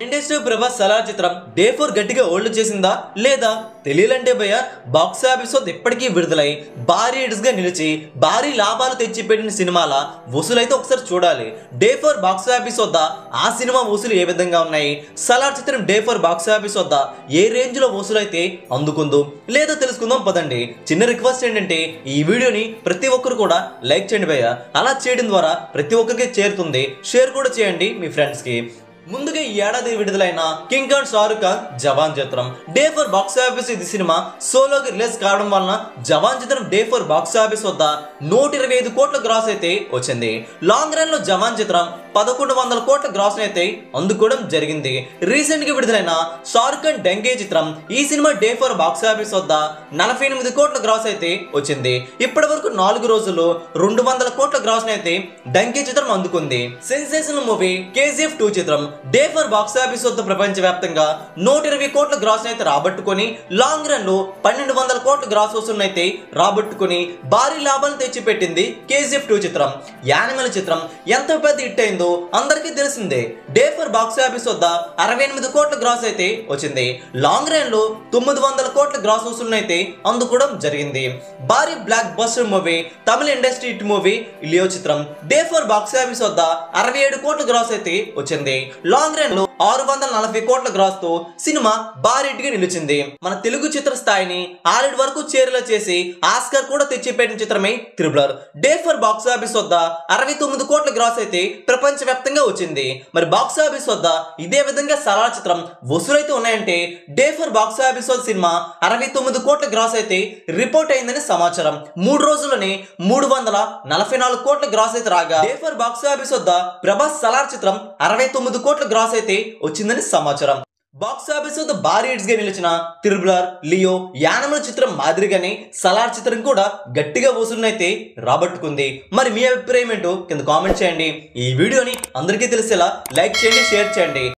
Industry Prabhas Salaar చిత్రం day 4 గట్టిగా old చేసిందా లేదా తెలియాలంటే భయ బాక్స్ ఆఫీస్ వద్ద ఇప్పటికీ విడుదలై భారీ హిట్స్ గా నిలిచి భారీ లాభాలు తెచ్చిపెట్టిన సినిమాల వసూలైతే ఒకసారి చూడాలి. డే 4 బాక్స్ ఆఫీస్ వద్ద ఆ సినిమా వసూలు ఏ విధంగా ఉన్నాయి, సలార్ చిత్రం డే 4 బాక్స్ ఆఫీస్ వద్ద ఏ రేంజ్ లో వసూలైతే అందుకుందో లేదో తెలుసుకుందాం పదండి. చిన్న రిక్వెస్ట్ ఏంటంటే ఈ వీడియోని ప్రతి ఒక్కరు కూడా లైక్ చేయండి భయ్య. అలా చేయడం ద్వారా ప్రతి ఒక్కరికి చేరుతుంది. షేర్ కూడా చేయండి మీ ఫ్రెండ్స్ కి. ముందుగా ఈ ఏడాది విడుదలైన కింగ్ ఖాన్ షారుఖ్ ఖాన్ జవాన్ చిత్రం డే 4 బాక్స్ ఆఫీస్ ఇది సినిమా సోలోకి రిలీజ్ కావడం వలన జవాన్ చిత్రం డే 4 బాక్స్ ఆఫీస్ వద్ద 125 కోట్ల గ్రాస్ అయితే వచ్చింది. లాంగ్ రన్ లో జవాన్ చిత్రం 1100 కోట్ల గ్రాస్ అయితే అందుకోవడం జరిగింది. రీసెంట్ గా విడుదలైన షారుఖ్ ఖాన్ డంగే చిత్రం ఈ సినిమా డే 4 బాక్స్ ఆఫీస్ వద్ద 48 కోట్ల గ్రాస్ అయితే వచ్చింది. ఇప్పటి వరకు 4 రోజుల్లో 200 కోట్ల గ్రాస్ అయితే డంగే చిత్రం అందుకుంది. సెన్సేషనల్ మూవీ KGF 2 చిత్రం డే 4 బాక్స్ ఆఫీస్ వద్ద ప్రపంచవ్యాప్తంగా 120 కోట్ల గ్రాస్ అయితే రాబట్టుకొని లాంగ్ రన్ లో 1200 కోట్ల గ్రాస్ వసూలు అయితే రాబట్టుకొని భారీ లాభాలు తెచ్చిపెట్టింది KGF 2 చిత్రం. యానిమల్ చిత్రం ఎంత పెద్ద హిట్ అయిందో అందరికీ తెలిసిందే. డే 4 బాక్స్ ఆఫీస్ వద్ద 68 కోట్ల గ్రాస్ అయితే వచ్చింది. లాంగ్ రన్ లో 900 కోట్ల గ్రాస్ వసూలు అయితే అందుకోవడం జరిగింది. భారీ బ్లాక్ బస్టర్ మూవీ తమిళ ఇండస్ట్రీ హిట్ మూవీ లియో చిత్రం డే 4 బాక్స్ ఆఫీస్ వద్ద 67 కోట్ల గ్రాస్ అయితే వచ్చింది. లాంగ్ రన్ లో 640 కోట్ల గ్రాస్ తో సినిమా భారీ హిట్ గా నిలిచింది. మన తెలుగు చిత్ర స్థాయిని 6 వరకు చేరేలా చేసి ఆస్కార్ కూడా తెచ్చిపెట్టిన చిత్రమే త్రిబులర్. డే 4 బాక్స్ ఆఫీస్ వద్ద 69 కోట్ల గ్రాస్ అయితే ప్రపంచ వ్యాప్తంగా వచ్చింది. మరి బాక్స్ ఆఫీస్ వద్ద ఇదే విధంగా సలార్ చిత్రం వసూలైతే ఉన్నాయంటే డే 4 బాక్స్ ఆఫీస్ వద్ద సినిమా 69 కోట్ల గ్రాస్ అయితే రిపోర్ట్ అయిందని సమాచారం. 3 రోజుల్లోనే 344 కోట్ల గ్రాస్ అయితే రాగా డే 4 బాక్స్ ఆఫీస్ వద్ద ప్రభాస్ సలార్ చిత్రం 69 కోట్ల గ్రాస్ అయితే వచ్చిందని సమాచారం. బాక్స్ ఆఫీస్ వద్ద భారీ హిట్స్ గా నిలిచిన త్రిబులర్, లియో, యానిమల్ చిత్రం మాదిరిగానే సలార్ చిత్రం కూడా గట్టిగా వసూలునైతే రాబట్టుకుంది. మరి మీ అభిప్రాయం ఏంటో కింద కామెంట్ చేయండి. ఈ వీడియోని అందరికీ తెలిసేలా లైక్ చేయండి, షేర్ చేయండి.